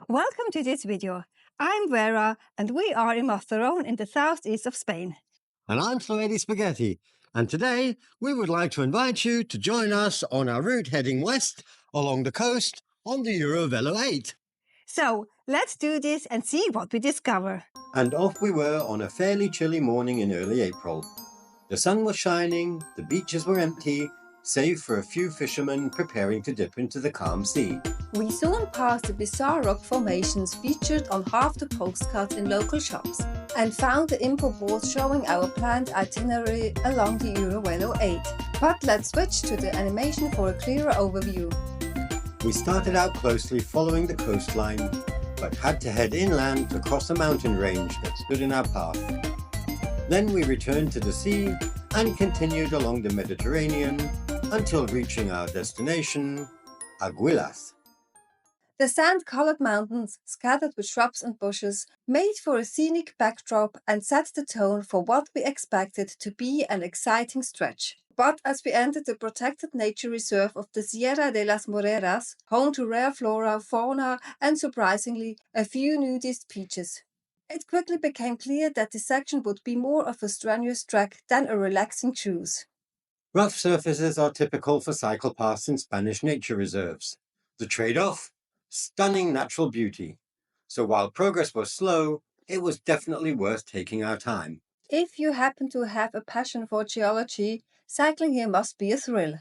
Welcome to this video. I'm Vera and we are in Mazarrón in the southeast of Spain. And I'm Fluidi Spaghetti, and today we would like to invite you to join us on our route heading west along the coast on the EuroVelo 8. So let's do this and see what we discover. And off we were on a fairly chilly morning in early April. The sun was shining, the beaches were empty, save for a few fishermen preparing to dip into the calm sea. We soon passed the bizarre rock formations featured on half the postcards in local shops and found the info board showing our planned itinerary along the EuroVelo 8. But let's switch to the animation for a clearer overview. We started out closely following the coastline, but had to head inland to cross a mountain range that stood in our path. Then we returned to the sea and continued along the Mediterranean until reaching our destination, Águilas. The sand-colored mountains, scattered with shrubs and bushes, made for a scenic backdrop and set the tone for what we expected to be an exciting stretch. But as we entered the protected nature reserve of the Sierra de las Moreras, home to rare flora, fauna, and surprisingly, a few nudist beaches, it quickly became clear that this section would be more of a strenuous trek than a relaxing cruise. Rough surfaces are typical for cycle paths in Spanish nature reserves. The trade-off? Stunning natural beauty. So while progress was slow, it was definitely worth taking our time. If you happen to have a passion for geology, cycling here must be a thrill.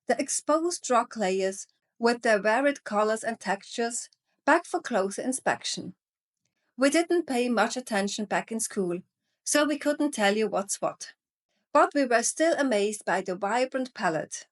The exposed rock layers, with their varied colors and textures, back for closer inspection. We didn't pay much attention back in school, so we couldn't tell you what's what. But we were still amazed by the vibrant palette.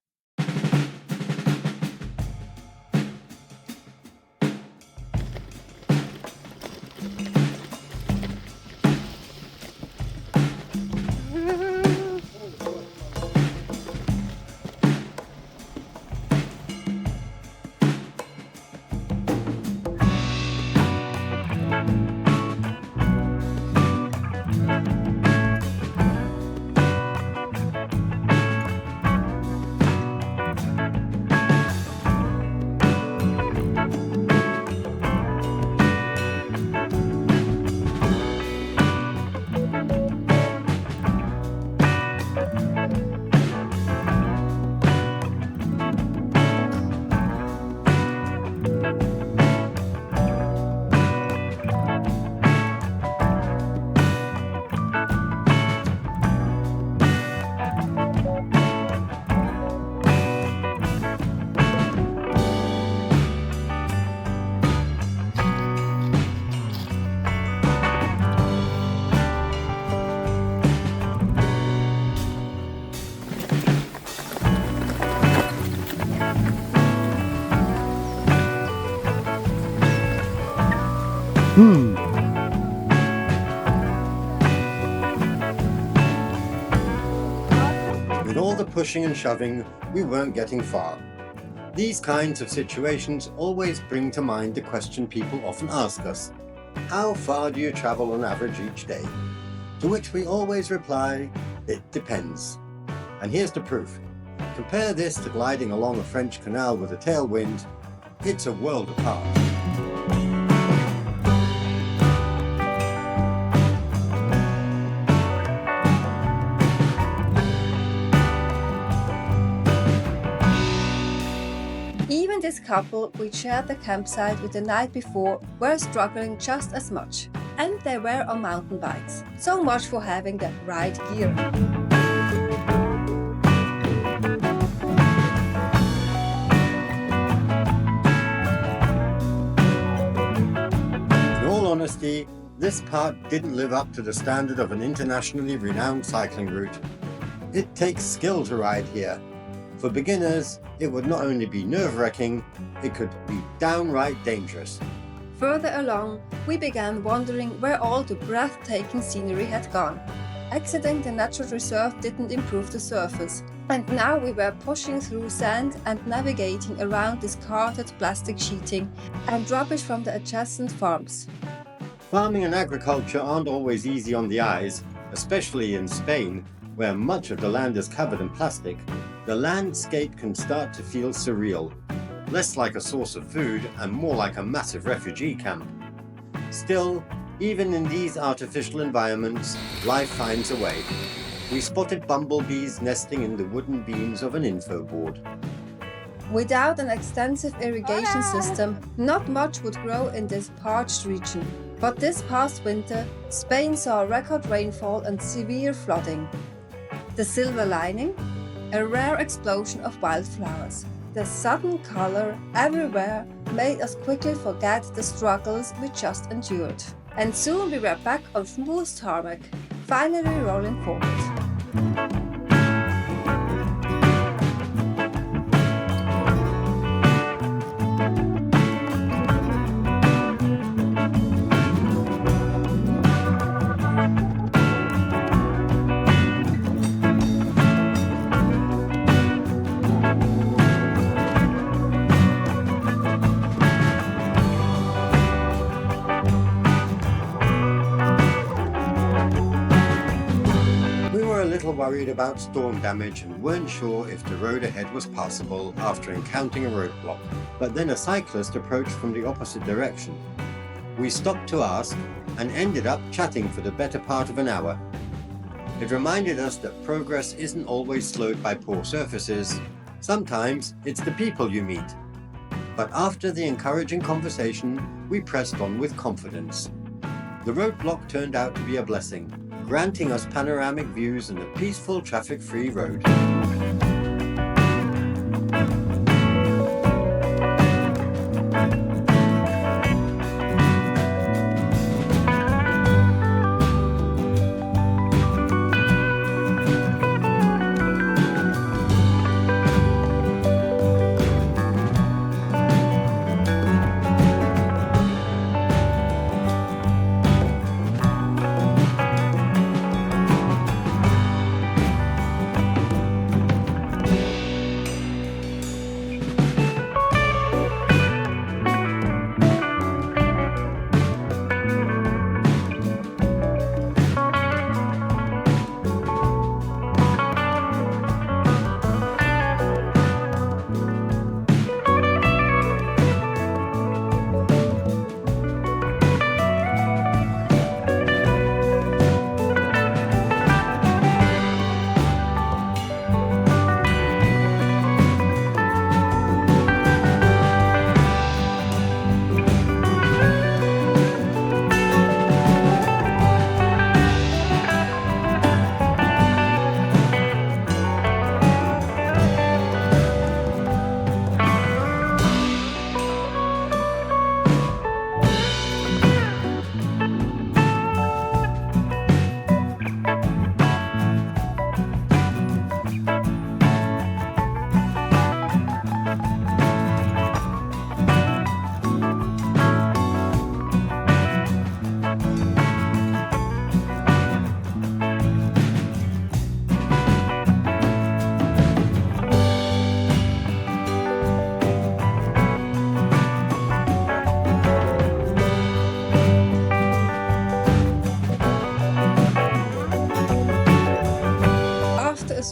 With all the pushing and shoving, we weren't getting far. These kinds of situations always bring to mind the question people often ask us: how far do you travel on average each day? To which we always reply, it depends. And here's the proof. Compare this to gliding along a French canal with a tailwind. It's a world apart. Even this couple we shared the campsite with the night before were struggling just as much. And they were on mountain bikes. So much for having the right gear. In all honesty, this part didn't live up to the standard of an internationally renowned cycling route. It takes skill to ride here. For beginners, it would not only be nerve-wracking, it could be downright dangerous. Further along, we began wondering where all the breathtaking scenery had gone. Exiting the natural reserve didn't improve the surface, and now we were pushing through sand and navigating around discarded plastic sheeting and rubbish from the adjacent farms. Farming and agriculture aren't always easy on the eyes, especially in Spain, where much of the land is covered in plastic. The landscape can start to feel surreal. less like a source of food and more like a massive refugee camp. Still, even in these artificial environments, life finds a way. We spotted bumblebees nesting in the wooden beams of an info board. Without an extensive irrigation system, not much would grow in this parched region. But this past winter, Spain saw record rainfall and severe flooding. The silver lining? A rare explosion of wildflowers. The sudden color everywhere made us quickly forget the struggles we just endured. And soon we were back on smooth tarmac, finally rolling forward. Worried about storm damage and weren't sure if the road ahead was passable after encountering a roadblock. But then a cyclist approached from the opposite direction. We stopped to ask and ended up chatting for the better part of an hour. It reminded us that progress isn't always slowed by poor surfaces. Sometimes it's the people you meet. But after the encouraging conversation, we pressed on with confidence. The roadblock turned out to be a blessing, granting us panoramic views and a peaceful traffic-free road.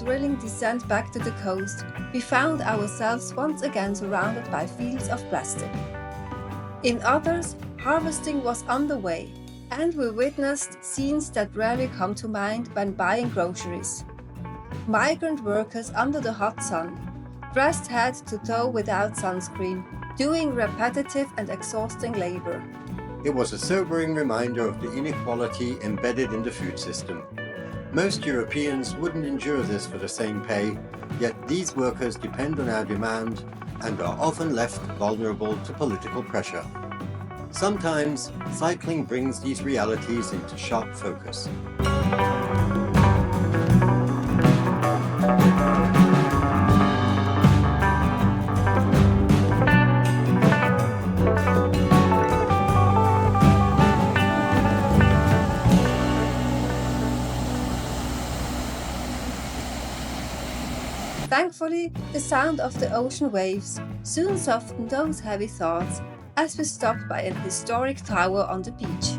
thrilling descent back to the coast, we found ourselves once again surrounded by fields of plastic. In others, harvesting was underway, and we witnessed scenes that rarely come to mind when buying groceries. Migrant workers under the hot sun, dressed head to toe without sunscreen, doing repetitive and exhausting labor. It was a sobering reminder of the inequality embedded in the food system. Most Europeans wouldn't endure this for the same pay, yet these workers depend on our demand and are often left vulnerable to political pressure. Sometimes, cycling brings these realities into sharp focus. Thankfully, the sound of the ocean waves soon softened those heavy thoughts as we stopped by an historic tower on the beach.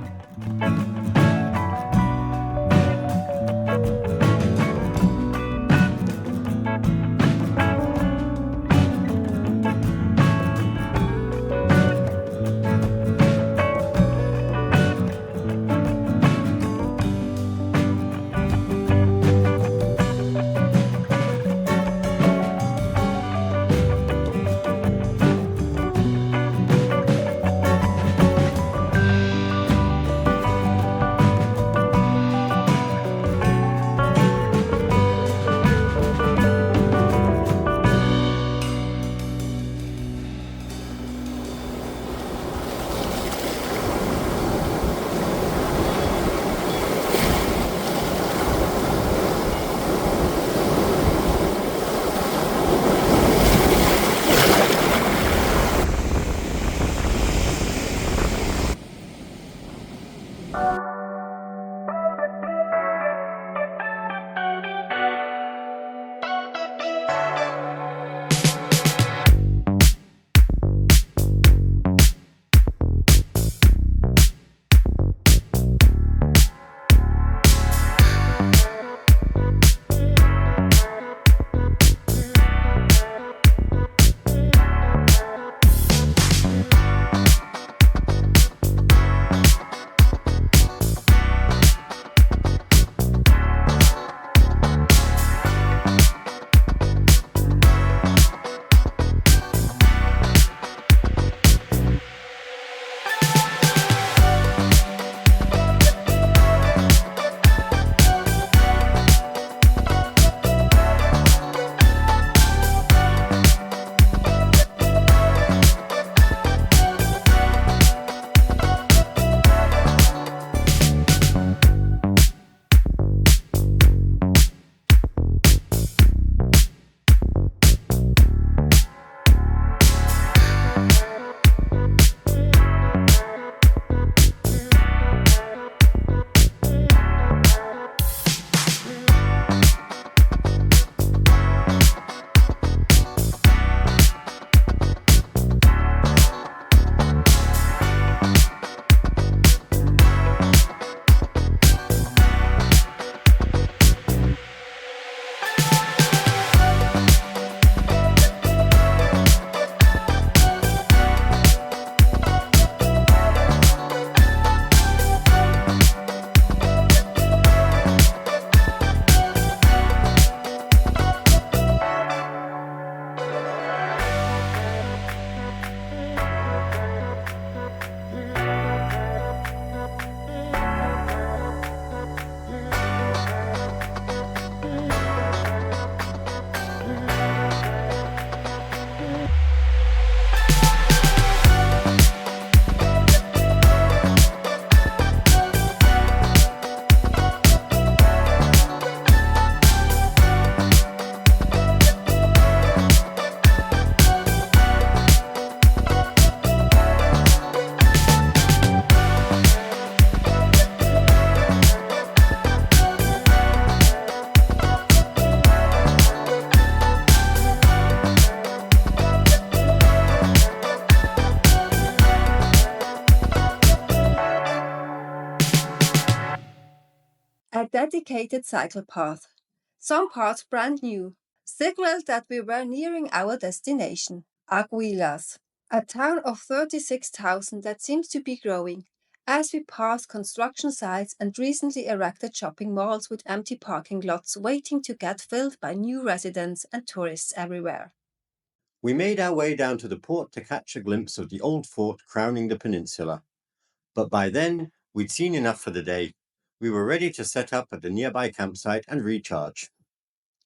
dedicated cycle path, some parts brand new, signaled that we were nearing our destination, Águilas, a town of 36,000 that seems to be growing as we pass construction sites and recently erected shopping malls with empty parking lots waiting to get filled by new residents and tourists everywhere. We made our way down to the port to catch a glimpse of the old fort crowning the peninsula. But by then, we'd seen enough for the day. We were ready to set up at the nearby campsite and recharge.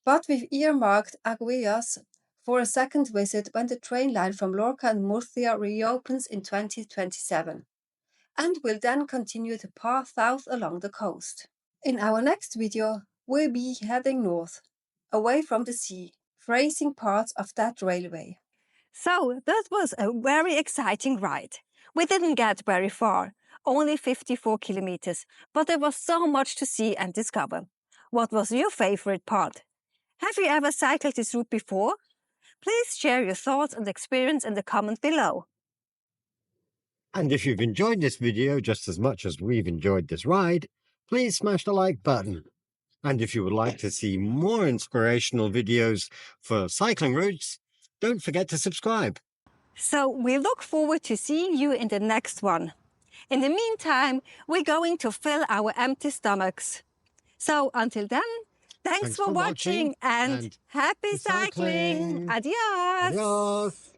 But we've earmarked Águilas for a second visit when the train line from Lorca and Murcia reopens in 2027, and we'll then continue the path south along the coast. In our next video, we'll be heading north, away from the sea, tracing parts of that railway. So that was a very exciting ride. We didn't get very far, only 54 kilometers, but there was so much to see and discover. What was your favorite part? Have you ever cycled this route before? Please share your thoughts and experience in the comment below. And if you've enjoyed this video just as much as we've enjoyed this ride, please smash the like button. And if you would like to see more inspirational videos for cycling routes, don't forget to subscribe. So we look forward to seeing you in the next one. In the meantime, we're going to fill our empty stomachs. So until then, thanks for watching and happy cycling. Adios. Adios.